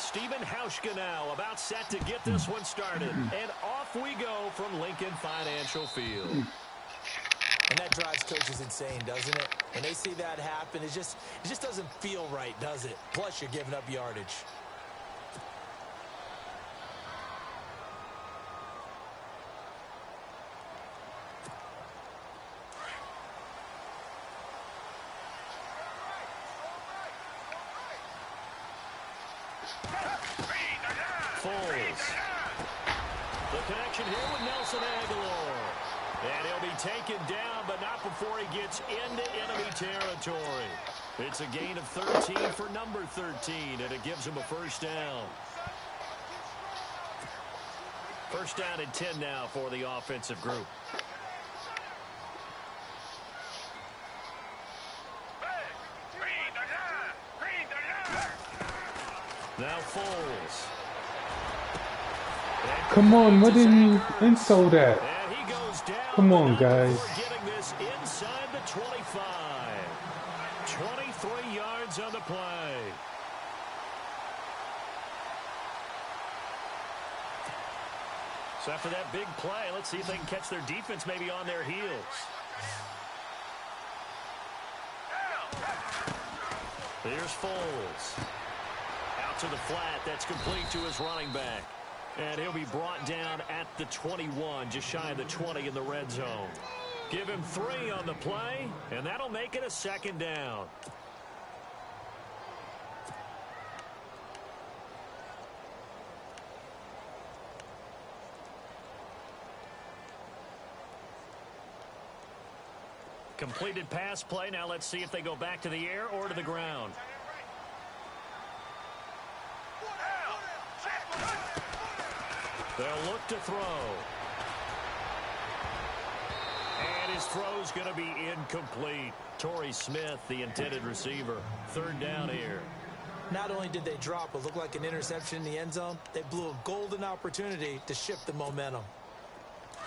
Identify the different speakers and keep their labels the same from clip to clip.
Speaker 1: Stephen Hauschka now about set to get this one started. And off we go from Lincoln Financial Field.
Speaker 2: And that drives coaches insane, doesn't it? When they see that happen, it just doesn't feel right, does it? Plus, you're giving up yardage.
Speaker 1: The connection here with Nelson Aguilar. And he'll be taken down, but not before he gets into enemy territory. It's a gain of 13 for number 13, and it gives him a first down. First down and 10 now for the offensive group. Now Foles.
Speaker 3: Come on, what did you insult that? Come on, guys.
Speaker 1: Getting this inside the 25. 23 yards on the play. So after that big play, let's see if they can catch their defense maybe on their heels. Here's Foles. Out to the flat. That's complete to his running back. And he'll be brought down at the 21, just shy of the 20 in the red zone. Give him 3 on the play, and that'll make it a second down. Completed pass play. Now let's see if they go back to the air or to the ground. They'll look to throw. And his throw's going to be incomplete. Torrey Smith, the intended receiver. Third down here.
Speaker 2: Not only did they drop what looked like an interception in the end zone, they blew a golden opportunity to shift the momentum.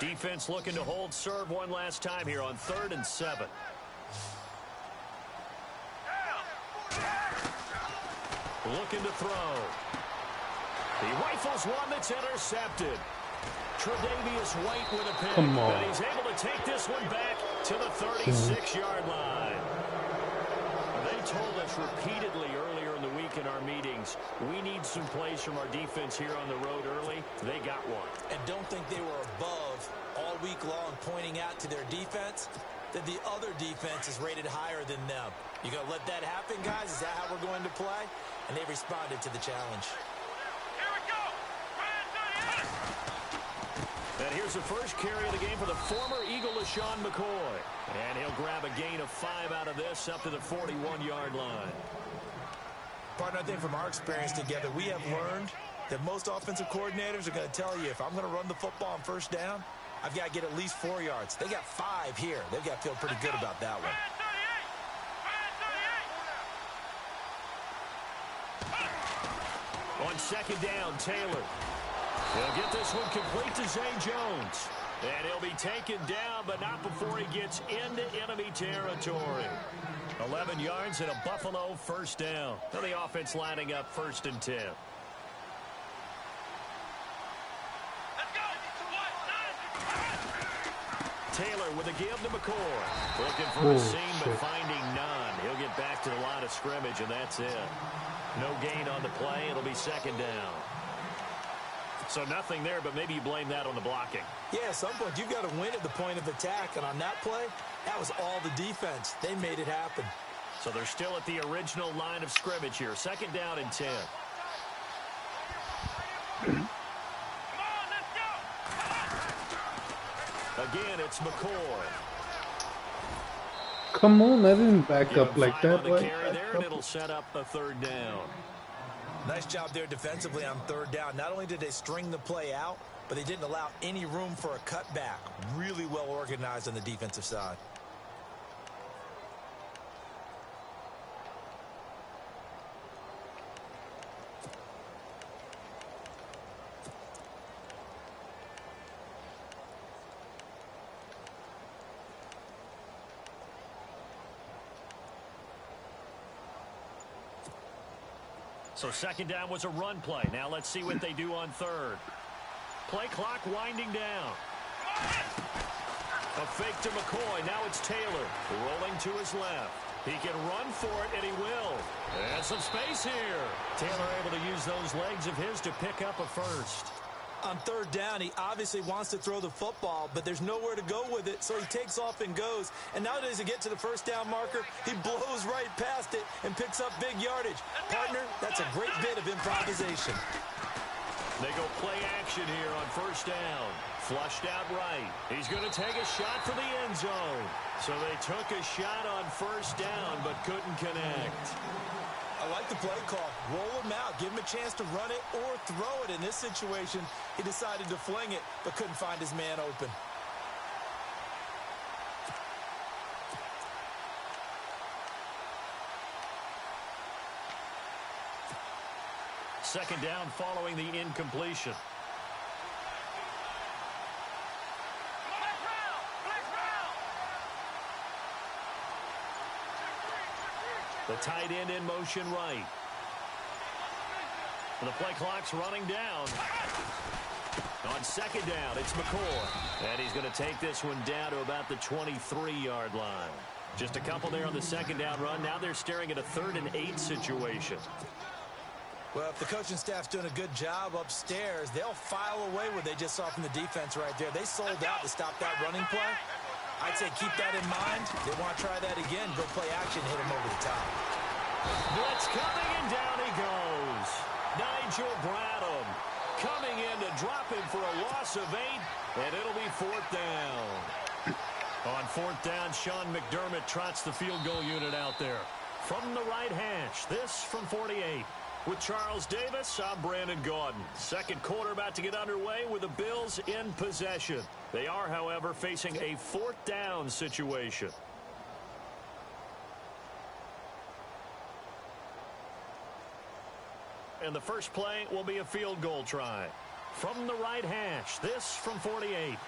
Speaker 1: Defense looking to hold serve one last time here on 3rd and 7. Looking to throw. He rifles one that's intercepted. Tre'Davious White with a pick.
Speaker 3: Come on.
Speaker 1: And he's able to take this one back to the 36-yard line. They told us repeatedly earlier in the week in our meetings, we need some plays from our defense here on the road early. They got one.
Speaker 2: And don't think they were above all week long pointing out to their defense that the other defense is rated higher than them. You going to let that happen, guys? Is that how we're going to play? And they responded to the challenge.
Speaker 1: And here's the first carry of the game for the former Eagle, LaShawn McCoy. And he'll grab a gain of 5 out of this up to the 41-yard line.
Speaker 2: Partner, I think from our experience together, we have learned that most offensive coordinators are going to tell you, if I'm going to run the football on first down, I've got to get at least 4 yards. They got 5 here. They've got to feel pretty good about that one.
Speaker 1: On second down, Taylor. He'll get this one complete to Zay Jones. And he'll be taken down, but not before he gets into enemy territory. 11 yards and a Buffalo first down. Now the offense lining up 1st and 10. Taylor with a give to McCoy. Looking for a seam, but finding none. He'll get back to the line of scrimmage, and that's it. No gain on the play. It'll be second down. So nothing there, but maybe you blame that on the blocking.
Speaker 2: Yeah, at some point, you've got to win at the point of attack. And on that play, that was all the defense. They made it happen.
Speaker 1: So they're still at the original line of scrimmage here. Second down and 10. Again, it's McCoy.
Speaker 3: Come on, I didn't back up like that.
Speaker 1: On the carry there, and it'll set up a 3rd down.
Speaker 2: Nice job there defensively on 3rd down. Not only did they string the play out, but they didn't allow any room for a cutback. Really well organized on the defensive side.
Speaker 1: So second down was a run play. Now let's see what they do on third. Play clock winding down. A fake to McCoy. Now it's Taylor rolling to his left. He can run for it, and he will. And some space here. Taylor able to use those legs of his to pick up a first.
Speaker 2: On third down, he obviously wants to throw the football, but there's nowhere to go with it, so he takes off and goes. And nowadays, to get to the first down marker, he blows right past it and picks up big yardage. Partner, that's a great bit of improvisation.
Speaker 1: They go play action here on first down. Flushed out right. He's going to take a shot for the end zone. So they took a shot on first down, but couldn't connect.
Speaker 2: I like the play call. Roll him out. Give him a chance to run it or throw it. In this situation, he decided to fling it, but couldn't find his man open.
Speaker 1: Second down following the incompletion. The tight end in motion right. The play clock's running down. On second down, it's McCoy. And he's going to take this one down to about the 23-yard line. Just a couple there on the second down run. Now they're staring at a 3rd and 8 situation.
Speaker 2: Well, if the coaching staff's doing a good job upstairs, they'll file away what they just saw from the defense right there. They sold out to stop that running play. I'd say keep that in mind. They want to try that again. Go play action, hit him over the top.
Speaker 1: Blitz coming, and down he goes. Nigel Bradham coming in to drop him for a loss of 8, and it'll be 4th down. On 4th down, Sean McDermott trots the field goal unit out there. From the right hash, this from 48. With Charles Davis, I'm Brandon Gaudin. Second quarter about to get underway with the Bills in possession. They are, however, facing a 4th down situation. And the first play will be a field goal try. From the right hash, this from 48.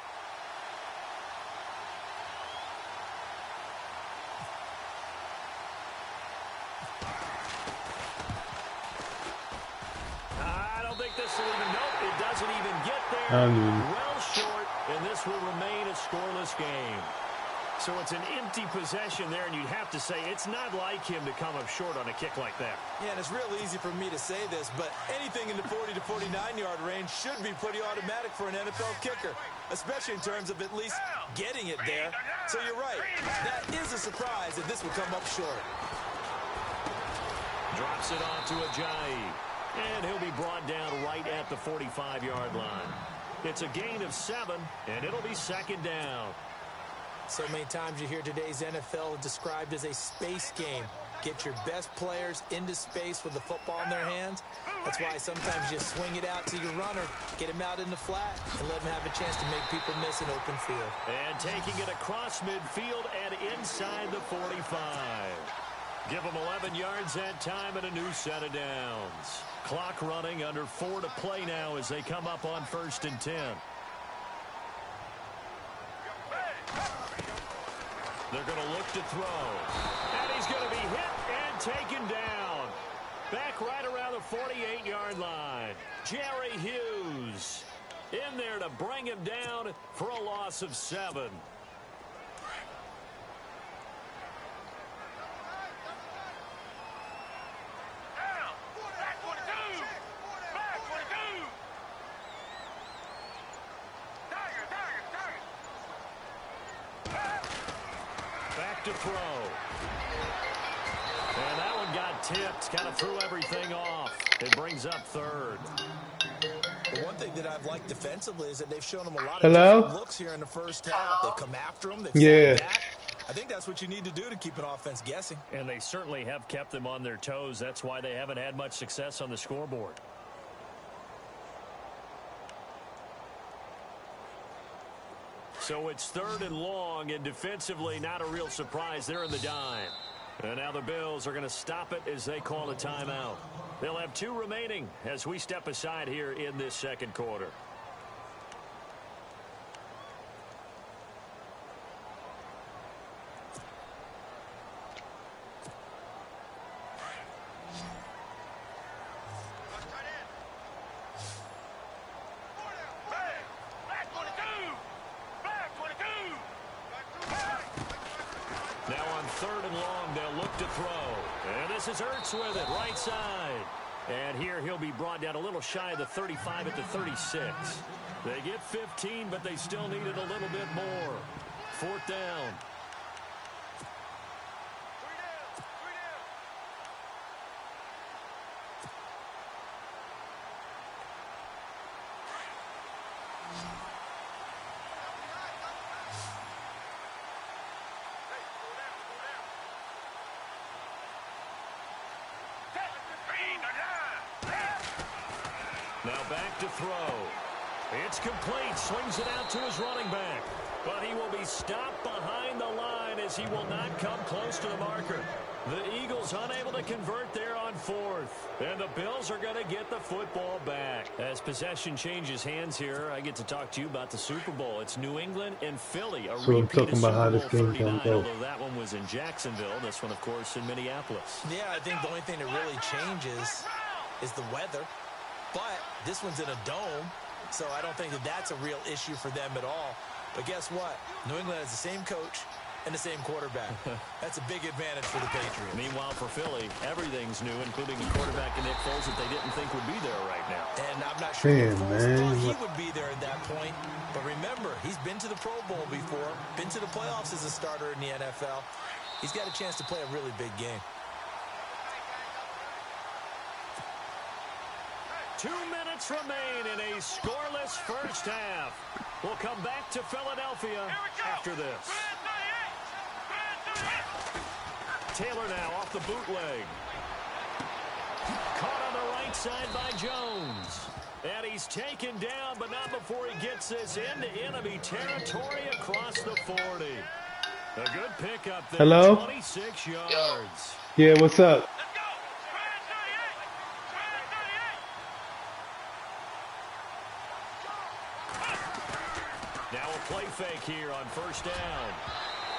Speaker 1: This will even, nope, it doesn't even get there. Well short, and this will remain a scoreless game. So it's an empty possession there, and you'd have to say it's not like him to come up short on a kick like that.
Speaker 2: Yeah, and it's real easy for me to say this, but anything in the 40 to 49-yard range should be pretty automatic for an NFL kicker, especially in terms of at least getting it there. So you're right. That is a surprise if this would come up short.
Speaker 1: Drops it off to Ajayi. And he'll be brought down right at the 45-yard line. It's a gain of 7, and it'll be second down.
Speaker 2: So many times you hear today's NFL described as a space game. Get your best players into space with the football in their hands. That's why sometimes you swing it out to your runner, get him out in the flat, and let him have a chance to make people miss an open field.
Speaker 1: And taking it across midfield and inside the 45. Give them 11 yards that time and a new set of downs. Clock running, under 4 to play now as they come up on 1st and 10. They're going to look to throw. And he's going to be hit and taken down. Back right around the 48-yard line. Jerry Hughes in there to bring him down for a loss of 7. To throw. And that one got tipped, kind of threw everything off. It brings up 3rd.
Speaker 2: The one thing that I've liked defensively is that they've shown them a lot of different looks here in the first half. They've come after them. They've back. I think that's what you need to do to keep an offense guessing.
Speaker 1: And they certainly have kept them on their toes. That's why they haven't had much success on the scoreboard. So it's 3rd and long, and defensively not a real surprise. They're in the dime. And now the Bills are going to stop it as they call a timeout. They'll have 2 remaining as we step aside here in this second quarter. 3rd and long. They'll look to throw. And this is Ertz with it, right side. And here he'll be brought down a little shy of the 35 at the 36. They get 15, but they still needed a little bit more. 4th down. Now back to throw. It's complete. Swings it out to his running back. But he will be stopped behind the line as he will not come close to the marker. The Eagles unable to convert there on 4th. And the Bills are going to get the football back. As possession changes hands here, I get to talk to you about the Super Bowl. It's New England and Philly. A
Speaker 3: So I'm talking about how this game can go.
Speaker 1: Although that one was in Jacksonville. This one, of course, in Minneapolis.
Speaker 2: Yeah, I think the only thing that really changes is the weather. But this one's in a dome, so I don't think that that's a real issue for them at all. But guess what? New England has the same coach and the same quarterback. That's a big advantage for the Patriots.
Speaker 1: Meanwhile, for Philly, everything's new, including the quarterback and Nick Foles that they didn't think would be there right now.
Speaker 2: And I'm not sure Nick Foles thought he would be there at that point. But remember, he's been to the Pro Bowl before, been to the playoffs as a starter in the NFL. He's got a chance to play a really big game.
Speaker 1: 2 minutes remain in a scoreless first half. We'll come back to Philadelphia after this. Taylor now off the bootleg. Caught on the right side by Jones. And he's taken down, but not before he gets this into enemy territory across the 40. A good pickup there.
Speaker 3: Hello?
Speaker 1: 26 yards.
Speaker 3: Yeah, what's up?
Speaker 1: Now a play fake here on 1st down.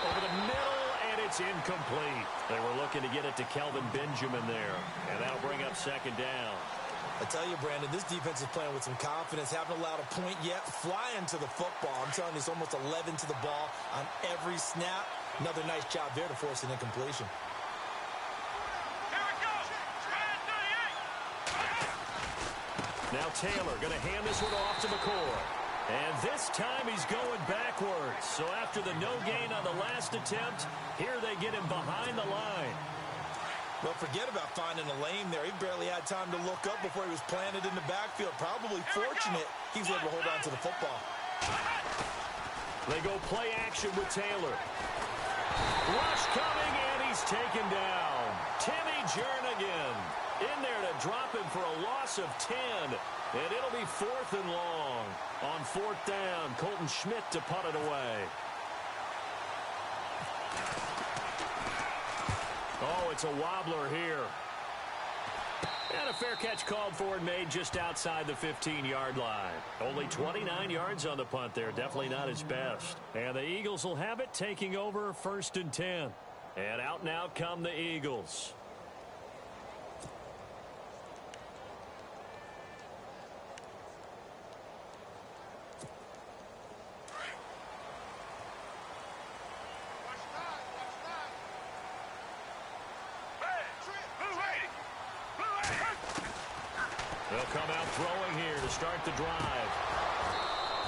Speaker 1: Over the middle, and it's incomplete. They were looking to get it to Kelvin Benjamin there, and that'll bring up 2nd down.
Speaker 2: I tell you, Brandon, this defense is playing with some confidence. Haven't allowed a point yet. Flying to the football. I'm telling you, it's almost 11 to the ball on every snap. Another nice job there to force an incompletion.
Speaker 1: Now Taylor going to hand this one off to McCoy. And this time he's going backwards. So after the no gain on the last attempt, here they get him behind the line.
Speaker 2: Well, forget about finding a lane there. He barely had time to look up before he was planted in the backfield. Probably fortunate he was able to hold on to the football.
Speaker 1: They go play action with Taylor. Rush coming, and he's taken down. Timmy Jernigan in there to drop him for a loss of 10. And it'll be 4th and long. On 4th down, Colton Schmidt to punt it away. Oh, it's a wobbler here. And a fair catch called for and made just outside the 15-yard line. Only 29 yards on the punt there. Definitely not his best. And the Eagles will have it, taking over 1st and 10. And out now come the Eagles. They'll come out throwing here to start the drive.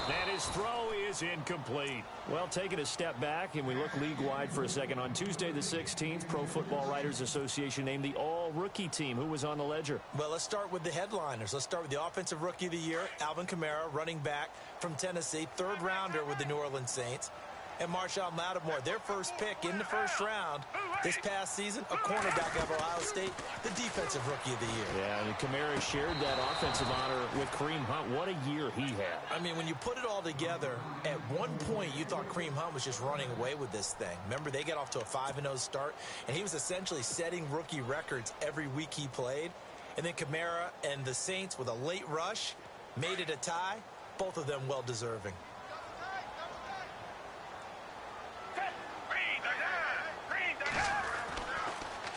Speaker 1: And his throw is incomplete. Well, taking a step back, and we look league-wide for a second. On Tuesday the 16th, Pro Football Writers Association named the all-rookie team. Who was on the ledger?
Speaker 2: Well, let's start with the headliners. Let's start with the Offensive Rookie of the Year, Alvin Kamara, running back from Tennessee, 3rd rounder with the New Orleans Saints. And Marshawn Lattimore, their first pick in the 1st round this past season, a cornerback of Ohio State, the Defensive Rookie of the Year.
Speaker 1: Yeah, and Kamara shared that offensive honor with Kareem Hunt. What a year he had.
Speaker 2: I mean, when you put it all together, at one point you thought Kareem Hunt was just running away with this thing. Remember, they got off to a 5-0 start, and he was essentially setting rookie records every week he played. And then Kamara and the Saints with a late rush made it a tie, both of them well-deserving.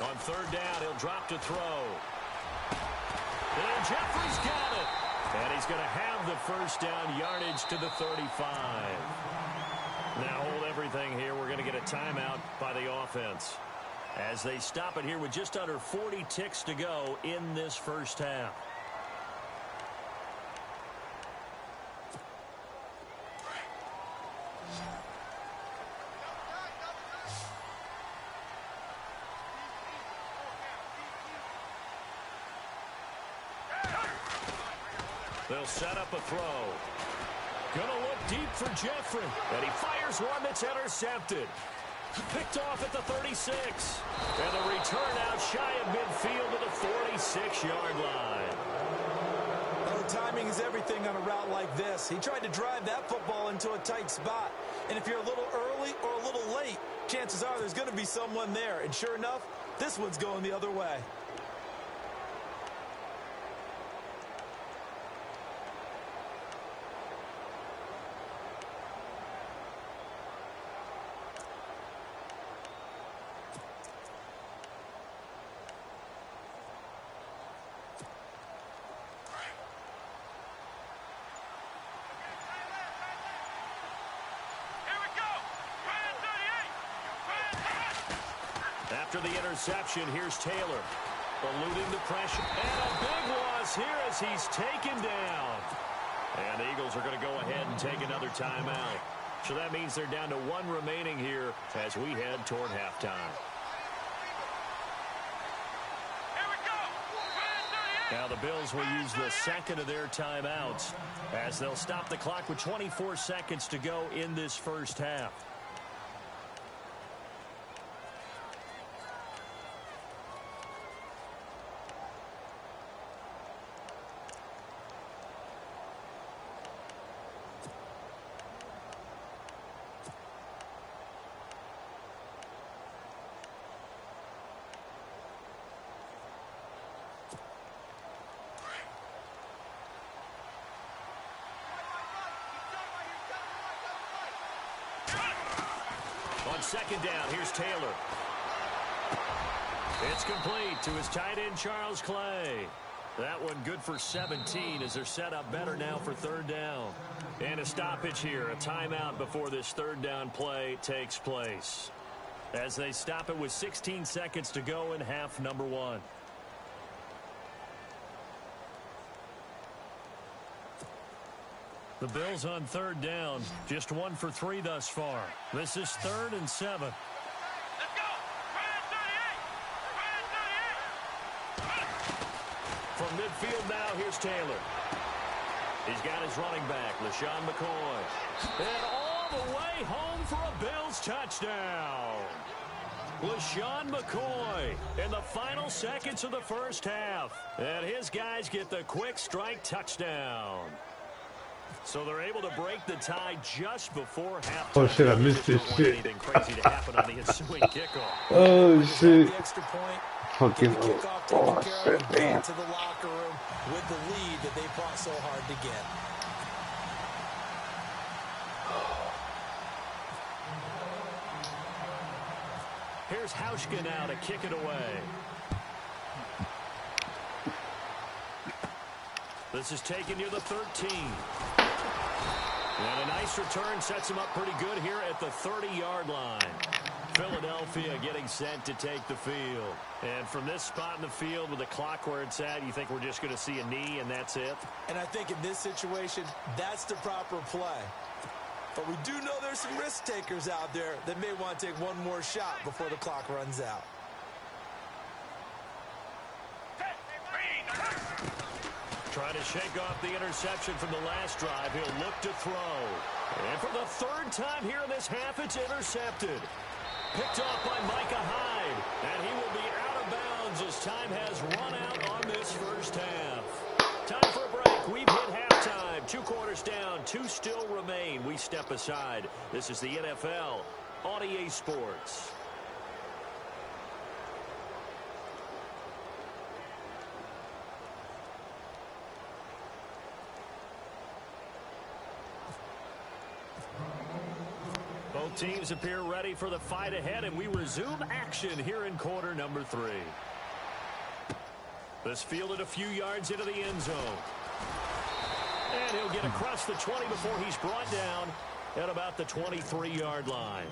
Speaker 1: On 3rd down, he'll drop to throw. And Jeffrey's got it. And he's going to have the 1st down yardage to the 35. Now hold everything here. We're going to get a timeout by the offense. as they stop it here with just under 40 ticks to go in this first half. They'll set up a throw. Gonna look deep for Jeffrey. And he fires one that's intercepted. Picked off at the 36. And the return out shy of midfield to the 46-yard line.
Speaker 2: Oh, timing is everything on a route like this. He tried to drive that football into a tight spot. And if you're a little early or a little late, chances are there's going to be someone there. And sure enough, this one's going the other way.
Speaker 1: After the interception, here's Taylor. Eluding the pressure. And a big loss here as he's taken down. And the Eagles are going to go ahead and take another timeout. So that means they're down to one remaining here as we head toward halftime. Now the Bills will use the second of their timeouts as they'll stop the clock with 24 seconds to go in this first half. On second down, here's Taylor. It's complete to his tight end, Charles Clay. That one good for 17 as they're set up better now for third down. And a stoppage here, a timeout before this third down play takes place. As they stop it with 16 seconds to go in half number one. The Bills on third down, just 1 for 3 thus far. This is 3rd and 7.
Speaker 4: Let's go!
Speaker 1: From midfield now, here's Taylor. He's got his running back, LaShawn McCoy. And all the way home for a Bills touchdown. LaShawn McCoy in the final seconds of the first half. And his guys get the quick strike touchdown. So they're able to break the tie just before halftime.
Speaker 3: Oh shit, I missed this shit.
Speaker 1: Anything crazy to happen on the ensuing kickoff.
Speaker 3: Oh shit.
Speaker 2: The extra point.
Speaker 3: Fucking
Speaker 2: Oh
Speaker 3: shit, damn.
Speaker 2: To the locker room with the lead that they fought so hard to get.
Speaker 1: Here's Hauschka now to kick it away. This is taken near the 13. And a nice return sets him up pretty good here at the 30-yard line. Philadelphia getting set to take the field. And from this spot in the field with the clock where it's at, you think we're just going to see a knee and that's it?
Speaker 2: And I think in this situation, that's the proper play. But we do know there's some risk takers out there that may want to take one more shot before the clock runs out.
Speaker 1: Trying to shake off the interception from the last drive. He'll look to throw. And for the third time here in this half, it's intercepted. Picked off by Micah Hyde. And he will be out of bounds as time has run out on this first half. Time for a break. We've hit halftime. 2 quarters down. 2 still remain. We step aside. This is the NFL on EA Sports. Both teams appear ready for the fight ahead, and we resume action here in quarter number 3. This fielded a few yards into the end zone. And he'll get across the 20 before he's brought down at about the 23-yard line.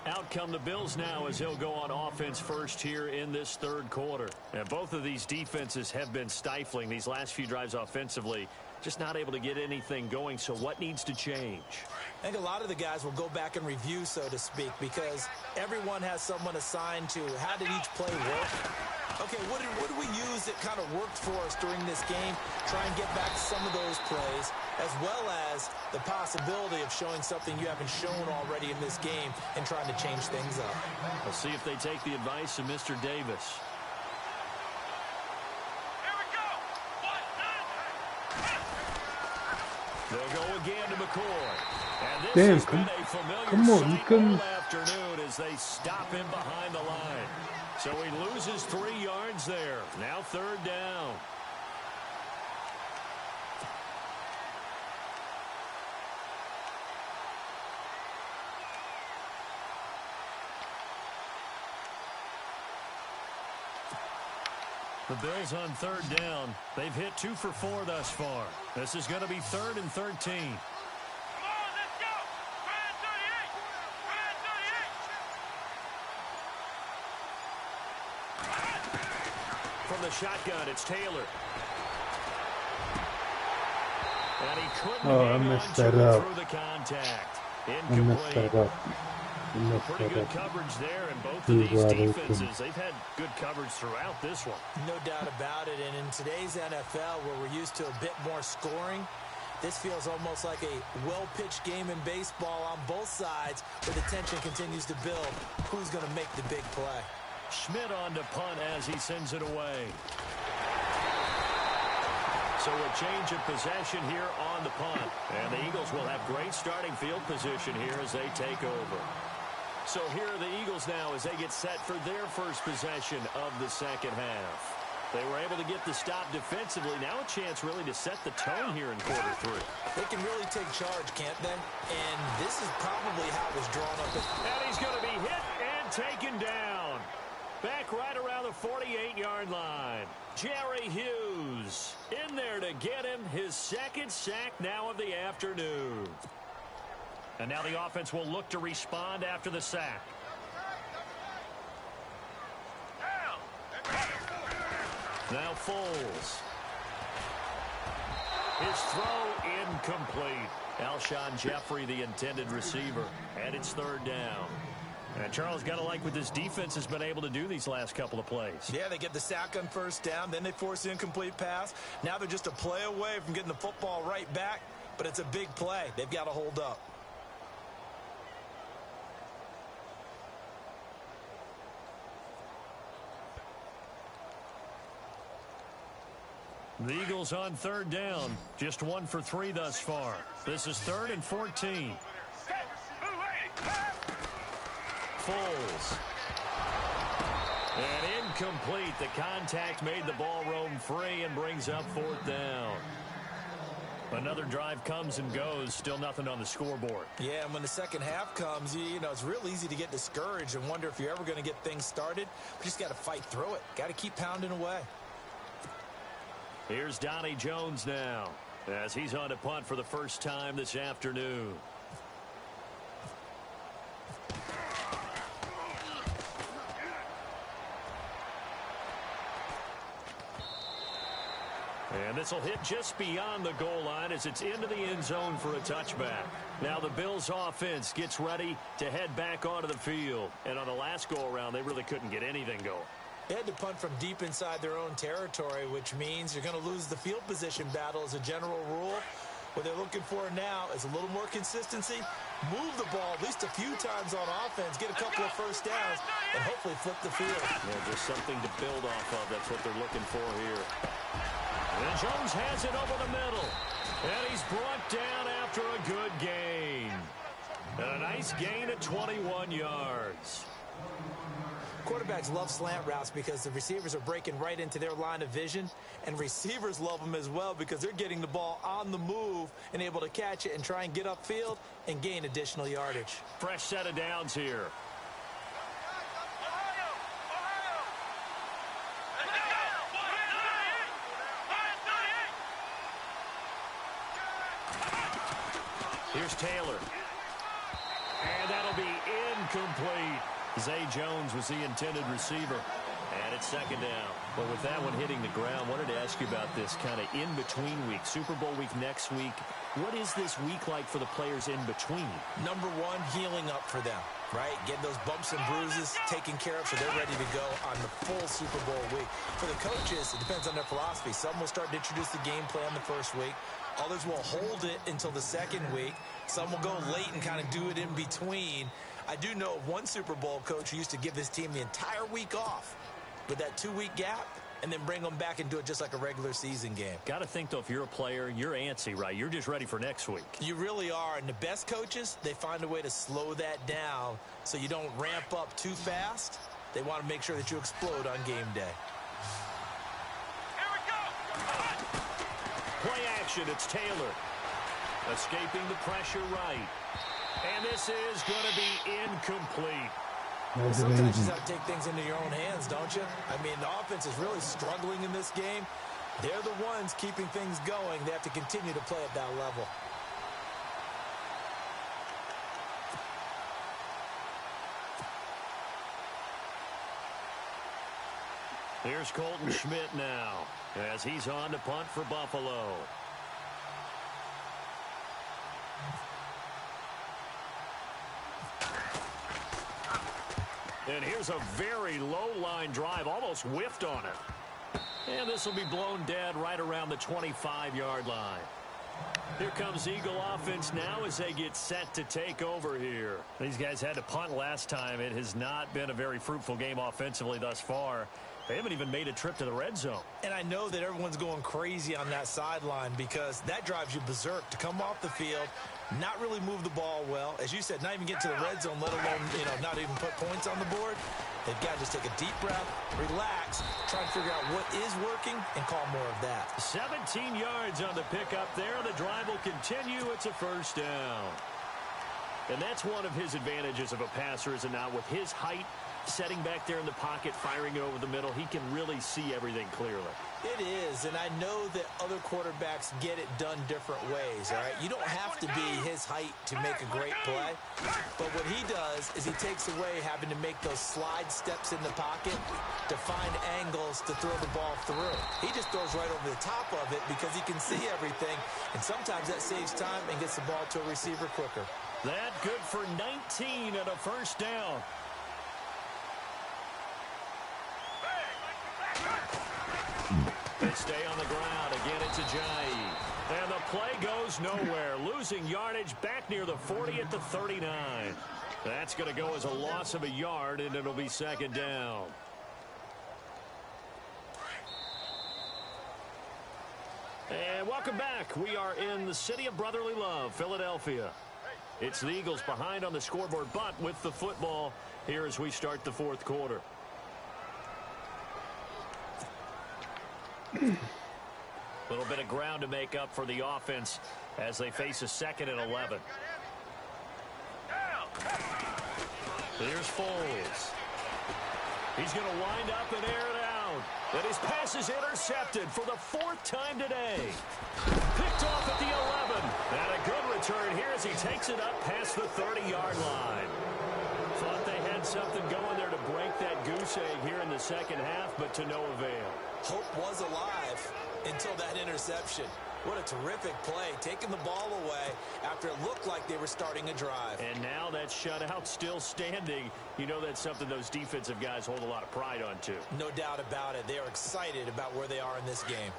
Speaker 1: Out come the Bills now as he'll go on offense first here in this third quarter. And both of these defenses have been stifling these last few drives offensively. Just not able to get anything going. So what needs to change?
Speaker 2: I think a lot of the guys will go back and review, so to speak, because everyone has someone assigned to how did each play work. Okay, what did we use that kind of worked for us during this game? Try and get back to some of those plays, as well as the possibility of showing something you haven't shown already in this game and trying to change things up.
Speaker 1: We'll see if they take the advice of Mr. Davis. They'll go again to McCoy. And this
Speaker 3: Damn,
Speaker 1: has been a familiar
Speaker 3: come on, you
Speaker 1: sight
Speaker 3: couldn't.
Speaker 1: all afternoon as they stop him behind the line. So he loses 3 yards there. Now third down. The Bills on third down. They've hit 2 for 4 thus far. This is going to be 3rd and 13. From the shotgun, it's Taylor. And he couldn't hang on to it through the contact. Incomplete. Pretty good coverage there, and both of these defenses, they've had good coverage throughout this one.
Speaker 2: No doubt about it, and in today's NFL, where we're used to a bit more scoring, this feels almost like a well-pitched game in baseball on both sides, where the tension continues to build. Who's going to make the big play?
Speaker 1: Schmidt on to punt as he sends it away. So a change of possession here on the punt. And the Eagles will have great starting field position here as they take over. So here are the Eagles now as they get set for their first possession of the second half. They were able to get the stop defensively. Now a chance really to set the tone here in quarter 3.
Speaker 2: They can really take charge, can't they? And this is probably how it was drawn up.
Speaker 1: And he's going to be hit and taken down. Back right around the 48-yard line. Jerry Hughes in there to get him his second sack now of the afternoon. And now the offense will look to respond after the sack. Now Foles. His throw incomplete. Alshon Jeffrey, the intended receiver. And it's third down. And Charles, got to like what this defense has been able to do these last couple of plays.
Speaker 2: Yeah, they get the sack on first down, then they force the incomplete pass. Now they're just a play away from getting the football right back, but it's a big play. They've got to hold up.
Speaker 1: The Eagles on third down, just 1 for 3 thus far. This is 3rd and 14. Foles. And incomplete. The contact made the ball roam free and brings up 4th down. Another drive comes and goes. Still nothing on the scoreboard.
Speaker 2: Yeah, and when the second half comes, you know, it's real easy to get discouraged and wonder if you're ever going to get things started. We just got to fight through it. Got to keep pounding away.
Speaker 1: Here's Donnie Jones now as he's on to punt for the first time this afternoon. And this will hit just beyond the goal line as it's into the end zone for a touchback. Now the Bills offense gets ready to head back onto the field. And on the last go-around, they really couldn't get anything going.
Speaker 2: They had to punt from deep inside their own territory, which means you're going to lose the field position battle as a general rule. What they're looking for now is a little more consistency, move the ball at least a few times on offense, get a couple of first downs, and hopefully flip the field.
Speaker 1: Yeah, just something to build off of. That's what they're looking for here. And Jones has it over the middle. And he's brought down after a good gain. And a nice gain at 21 yards.
Speaker 2: Quarterbacks love slant routes because the receivers are breaking right into their line of vision, and receivers love them as well because they're getting the ball on the move and able to catch it and try and get upfield and gain additional yardage.
Speaker 1: Fresh set of downs here. Here's Taylor. And that'll to be incomplete. Zay Jones was the intended receiver. And it's second down. Well, with that one hitting the ground, wanted to ask you about this kind of in-between week. Super Bowl week next week. What is this week like for the players in between?
Speaker 2: Number one, healing up for them, right? Getting those bumps and bruises taken care of so they're ready to go on the full Super Bowl week. For the coaches, it depends on their philosophy. Some will start to introduce the game plan the first week. Others will hold it until the second week. Some will go late and kind of do it in between. I do know one Super Bowl coach who used to give his team the entire week off with that 2-week gap, and then bring them back and do it just like a regular season game.
Speaker 1: Got to think, though, if you're a player, you're antsy, right? You're just ready for next week.
Speaker 2: You really are, and the best coaches, they find a way to slow that down so you don't ramp up too fast. They want to make sure that you explode on game day.
Speaker 1: Here we go! Play action, it's Taylor. Escaping the pressure right. And this is going to be incomplete.
Speaker 2: Sometimes you just have to take things into your own hands, don't you? I mean, the offense is really struggling in this game. They're the ones keeping things going. They have to continue to play at that level.
Speaker 1: Here's Colton Schmidt now as he's on to punt for Buffalo. And here's a very low-line drive, almost whiffed on it. And this will be blown dead right around the 25-yard line. Here comes Eagle offense now as they get set to take over here. These guys had to punt last time. It has not been a very fruitful game offensively thus far. They haven't even made a trip to the red zone. And I know that everyone's going crazy on that sideline because that drives you berserk to come off the field, not really move the ball well. As you said, not even get to the red zone, let alone, not even put points on the board. They've got to just take a deep breath, relax, try and figure out what is working, and call more of that. 17 yards on the pickup there. The drive will continue. It's a first down. And that's one of his advantages of a passer, is it not? With his height, setting back there in the pocket, firing it over the middle, he can really see everything clearly. It is, and I know that other quarterbacks get it done different ways, all right? You don't have to be his height to make a great play, but what he does is he takes away having to make those slide steps in the pocket to find angles to throw the ball through. He just throws right over the top of it because he can see everything, and sometimes that saves time and gets the ball to a receiver quicker. That good for 19 and a first down. They stay on the ground. Again, it's Ajayi. And the play goes nowhere. Losing yardage back near the 40 at the 39. That's going to go as a loss of a yard, and it'll be second down. And welcome back. We are in the city of brotherly love, Philadelphia. It's the Eagles behind on the scoreboard, but with the football here as we start the fourth quarter. A little bit of ground to make up for the offense as they face a 2nd and 11. Here's Foles. He's going to wind up and air it out. And his pass is intercepted for the 4th time today. Picked off at the 11. And a good return here as he takes it up past the 30-yard line. Thought they had something going there to break that goose egg here in the second half, but to no avail. Hope was alive until that interception. What a terrific play, taking the ball away after it looked like they were starting a drive. And now that shutout still standing. You know that's something those defensive guys hold a lot of pride on, too. No doubt about it. They are excited about where they are in this game.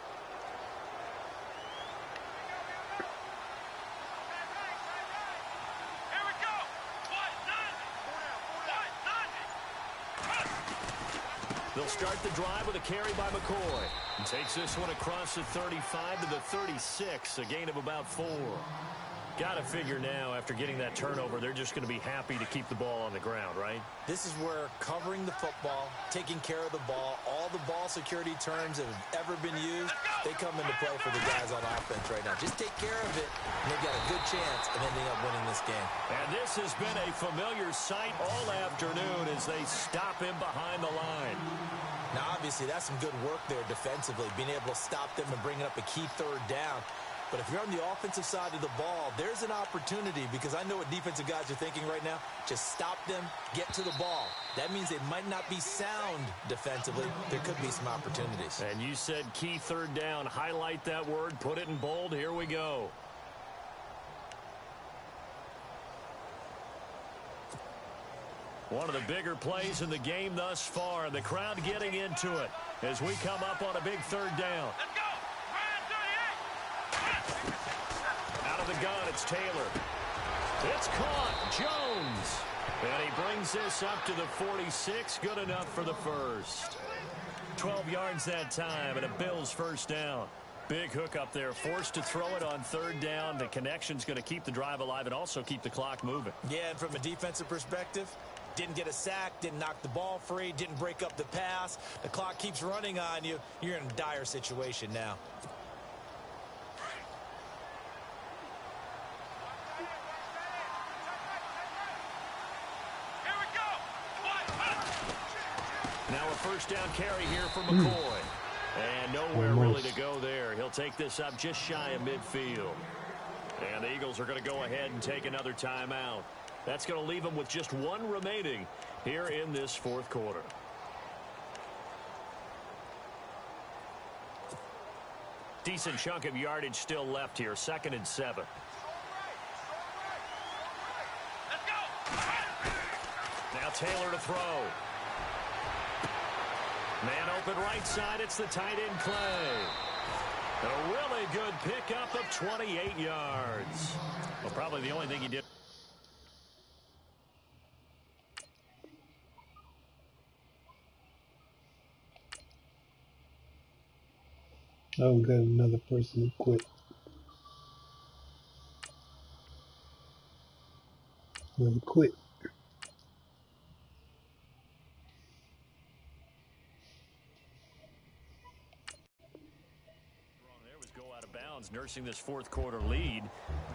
Speaker 1: They'll start the drive with a carry by McCoy. And takes this one across the 35 to the 36, a gain of about 4. Got to figure now, after getting that turnover, they're just going to be happy to keep the ball on the ground, right? This is where covering the football, taking care of the ball, all the ball security terms that have ever been used, they come into play for the guys on offense right now. Just take care of it, and they've got a good chance of ending up winning this game. And this has been a familiar sight all afternoon as they stop him behind the line. Now, obviously, that's some good work there defensively, being able to stop them and bring up a key 3rd down.
Speaker 2: But if you're on the offensive side of the ball, there's an opportunity, because I know what defensive guys are thinking right now. Just stop them, get to the ball. That means they might not be sound defensively. There could be some opportunities.
Speaker 1: And you said key third down. Highlight that word, put it in bold. Here we go. One of the bigger plays in the game thus far. The crowd getting into it as we come up on a big third down.
Speaker 4: Let's go!
Speaker 1: Out of the gun, it's Taylor. It's caught. Jones. And he brings this up to the 46. Good enough for the first. 12 yards that time, and a Bills first down. Big hook up there. Forced to throw it on third down. The connection's going to keep the drive alive and also keep the clock moving.
Speaker 2: Yeah, and from a defensive perspective, didn't get a sack, didn't knock the ball free, didn't break up the pass. The clock keeps running on you. You're in a dire situation now.
Speaker 1: Now a first down carry here for McCoy. And nowhere really to go there. He'll take this up just shy of midfield. And the Eagles are going to go ahead and take another timeout. That's going to leave them with just one remaining here in this fourth quarter. Decent chunk of yardage still left here. 2nd and 7. Now Taylor to throw. Man open right side. It's the tight end Clay. A really good pickup of 28 yards. Well, probably the only thing he did.
Speaker 3: Oh, we got another person who quit. Whoever quit.
Speaker 1: There was go out of bounds, nursing this fourth quarter lead.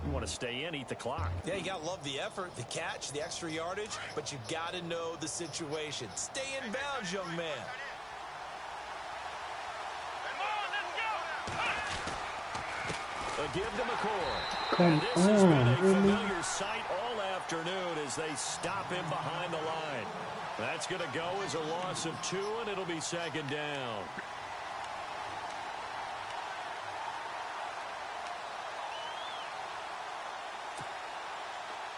Speaker 1: You want to stay in, eat the clock.
Speaker 2: Yeah, you got to love the effort, the catch, the extra yardage, but you got to know the situation. Stay in bounds, young man.
Speaker 1: A give to McCoy.
Speaker 3: Come
Speaker 1: This has been a
Speaker 3: on, really?
Speaker 1: familiar sight all afternoon as they stop him behind the line. That's going to go as a loss of 2, and it'll be 2nd down.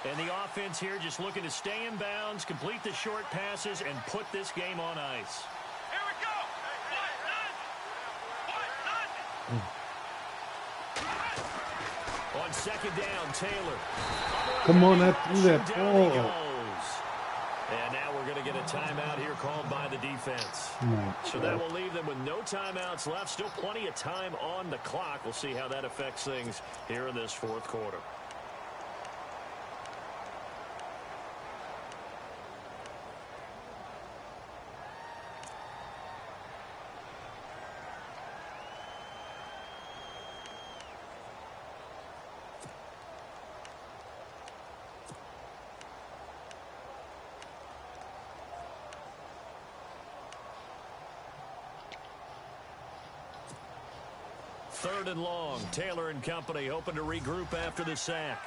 Speaker 1: And the offense here just looking to stay in bounds, complete the short passes, and put this game on ice.
Speaker 4: Here we go!
Speaker 1: On 2nd down, Taylor.
Speaker 3: Come on, I threw that
Speaker 1: Down he
Speaker 3: ball.
Speaker 1: goes. And now we're going to get a timeout here called by the defense. So that will leave them with no timeouts left. Still plenty of time on the clock. We'll see how that affects things here in this fourth quarter. Third and long. Taylor and company hoping to regroup after the sack.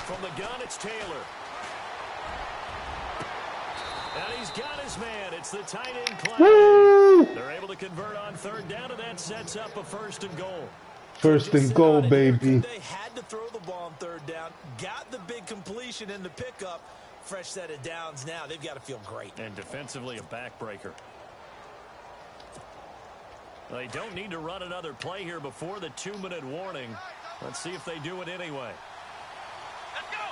Speaker 1: From the gun, it's Taylor. And he's got his man. It's the tight end Clay.
Speaker 3: Woo!
Speaker 1: They're able to convert on third down, and that sets up a 1st and goal.
Speaker 3: First and goal, baby.
Speaker 2: They had to throw the ball on third down. Got the big completion in the pickup. Fresh set of downs now. They've got to feel great.
Speaker 1: And defensively, a backbreaker. They don't need to run another play here before the 2-minute warning. Let's see if they do it anyway.
Speaker 4: Let's go!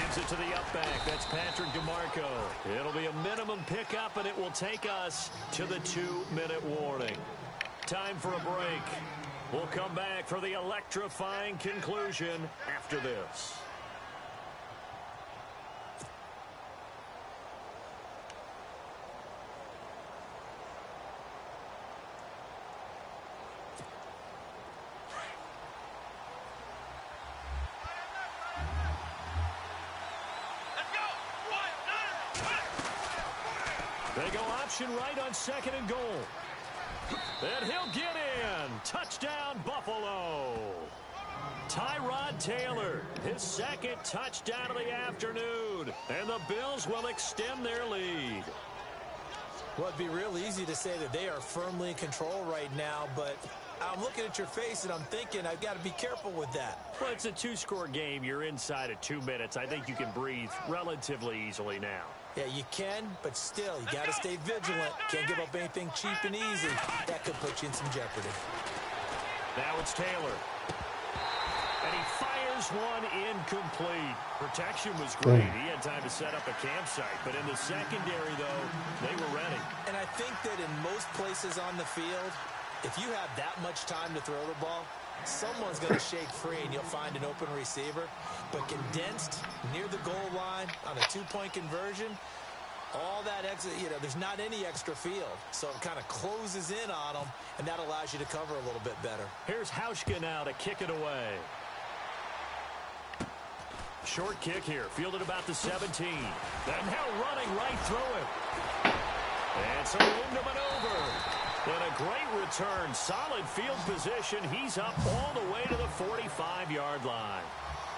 Speaker 1: Gives it to the up back. That's Patrick DeMarco. It'll be a minimum pickup, and it will take us to the 2-minute warning. Time for a break. We'll come back for the electrifying conclusion after this. They go option right on 2nd and goal. And he'll get in. Touchdown, Buffalo. Tyrod Taylor, his 2nd touchdown of the afternoon. And the Bills will extend their lead.
Speaker 2: Well, it'd be real easy to say that they are firmly in control right now, but I'm looking at your face and I'm thinking I've got to be careful with that.
Speaker 1: Well, it's a 2-score game. You're inside of 2 minutes. I think you can breathe relatively easily now.
Speaker 2: Yeah, you can, but still, you got to stay vigilant. Can't give up anything cheap and easy. That could put you in some jeopardy.
Speaker 1: Now it's Taylor. And he fires one incomplete. Protection was great. He had time to set up a campsite. But in the secondary, though, they were ready.
Speaker 2: And I think that in most places on the field, if you have that much time to throw the ball, someone's going to shake free and you'll find an open receiver. But condensed near the goal line on a 2-point conversion, all that extra, there's not any extra field. So it kind of closes in on them, and that allows you to cover a little bit better.
Speaker 1: Here's Hauschka now to kick it away. Short kick here, fielded about the 17. And now running right through it. And some room to maneuver. And a great return. Solid field position. He's up all the way to the 45-yard line.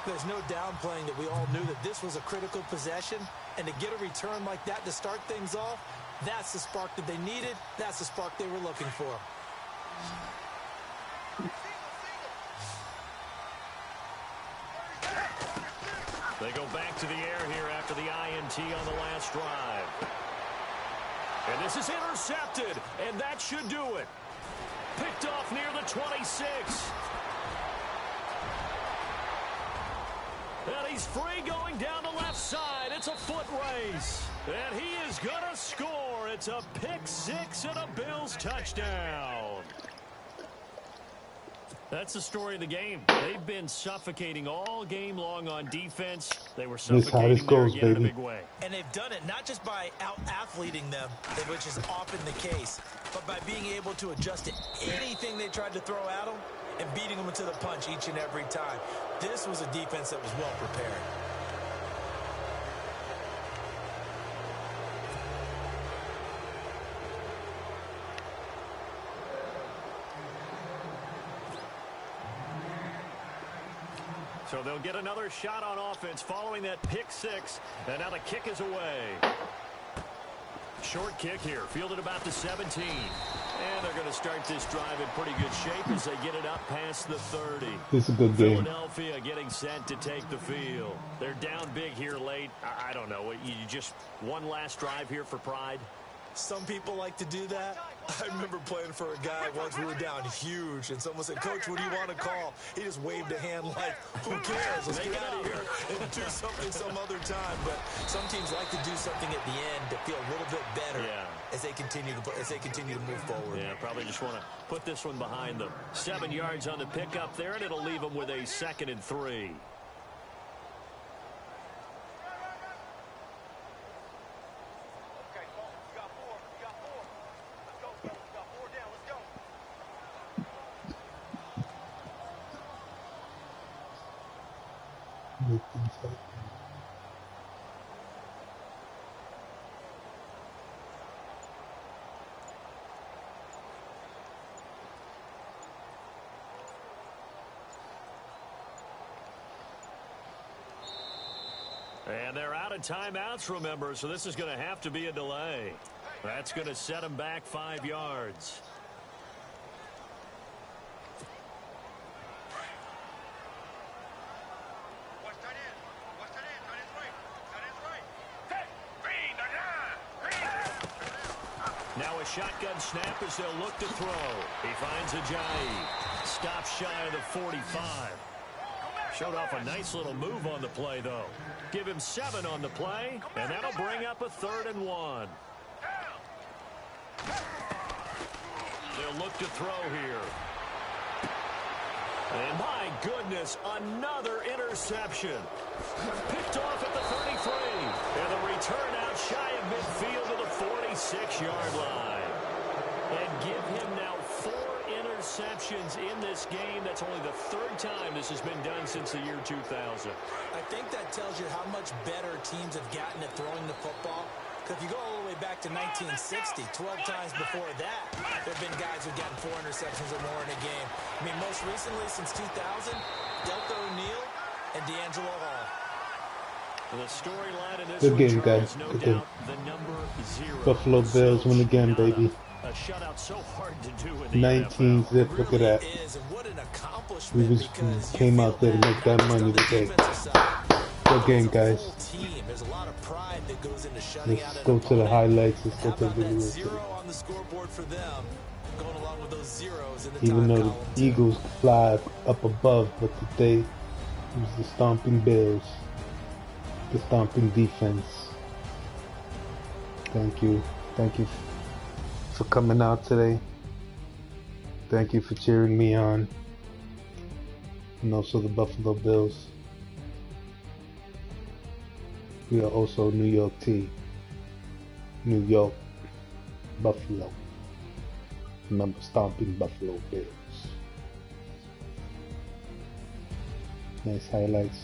Speaker 2: There's no downplaying that we all knew that this was a critical possession. And to get a return like that to start things off, that's the spark that they needed. That's the spark they were looking for.
Speaker 1: They go back to the air here after the INT on the last drive. And this is intercepted, and that should do it. Picked off near the 26. And he's free going down the left side. It's a foot race. And he is going to score. It's a pick 6 and a Bills touchdown. That's the story of the game. They've been suffocating all game long on defense. They were suffocating there again in a big way.
Speaker 2: And they've done it not just by out-athleting them, which is often the case, but by being able to adjust to anything they tried to throw at them and beating them to the punch each and every time. This was a defense that was well prepared.
Speaker 1: So they'll get another shot on offense following that pick 6. And now the kick is away. Short kick here, fielded about the 17. And they're going to start this drive in pretty good shape as they get it up past the 30.
Speaker 3: This is a good game.
Speaker 1: Philadelphia getting set to take the field. They're down big here late. I don't know. You just one last drive here for pride?
Speaker 2: Some people like to do that. I remember playing for a guy once. We were down huge, and someone said, "Coach, what do you want to call?" He just waved a hand like, "Who cares? Let's get out of here and do something some other time." But some teams like to do something at the end to feel a little bit better as they continue to move forward.
Speaker 1: Yeah, probably just want to put this one behind them. 7 yards on the pickup there, and it'll leave them with a 2nd and 3. And they're out of timeouts, remember, so this is going to have to be a delay. That's going to set them back 5 yards. Now a shotgun snap as they'll look to throw. He finds Ajayi. Stops shy of the 45. Showed off a nice little move on the play, though. Give him 7 on the play, and that'll bring up a 3rd and 1. They'll look to throw here. And my goodness, another interception. Picked off at the 33. And the return out shy of midfield to the 46-yard line. And give him now 4 interceptions in this game. That's only the 3rd time this has been done since the year 2000.
Speaker 2: I think that tells you how much better teams have gotten at throwing the football. Because if you go all the way way back to 1960, 12 times before that, there have been guys who've gotten 4 interceptions or more in a game. I mean, most recently, since 2000, Delta O'Neal and D'Angelo Hall.
Speaker 1: The storyline in this
Speaker 3: Good game, guys.
Speaker 1: no
Speaker 3: Good game.
Speaker 1: the number 0.
Speaker 3: Buffalo Bills win again, baby.
Speaker 1: A shutout so hard to do in the
Speaker 3: 19
Speaker 1: NFL.
Speaker 3: zip. Look at that.
Speaker 2: Is, and what an accomplishment,
Speaker 3: Came out there to make that money today. Good game, guys.
Speaker 2: There's a lot of pride that goes into shutting
Speaker 3: Let's
Speaker 2: out
Speaker 3: go
Speaker 2: an
Speaker 3: to the
Speaker 2: opponent.
Speaker 3: highlights. Let's go
Speaker 2: How
Speaker 3: to the
Speaker 2: about that
Speaker 3: video.
Speaker 2: 0 on the scoreboard for them, going along with those zeros in the
Speaker 3: Even
Speaker 2: time
Speaker 3: though
Speaker 2: column,
Speaker 3: the Eagles fly up above, but today it was the stomping Bills, the stomping defense. Thank you for coming out today. Thank you for cheering me on, and also the Buffalo Bills. We are also New York T. New York, Buffalo. Remember, stomping Buffalo Bills. Nice highlights.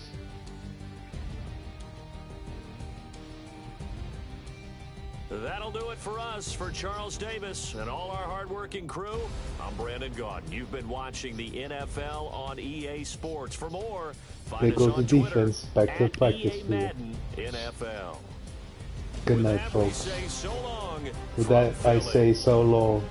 Speaker 1: That'll do it for us. For Charles Davis and all our hardworking crew, I'm Brandon Gaudin. You've been watching the NFL on EA Sports. For more,
Speaker 3: There
Speaker 1: find us
Speaker 3: goes
Speaker 1: on
Speaker 3: the
Speaker 1: Twitter
Speaker 3: defense. Back to
Speaker 1: at
Speaker 3: practice
Speaker 1: EA
Speaker 3: field.
Speaker 1: Madden NFL.
Speaker 3: Good
Speaker 1: With
Speaker 3: night,
Speaker 1: that, we
Speaker 3: folks.
Speaker 1: say so long
Speaker 3: With
Speaker 1: from
Speaker 3: that, I
Speaker 1: Philly.
Speaker 3: say so long.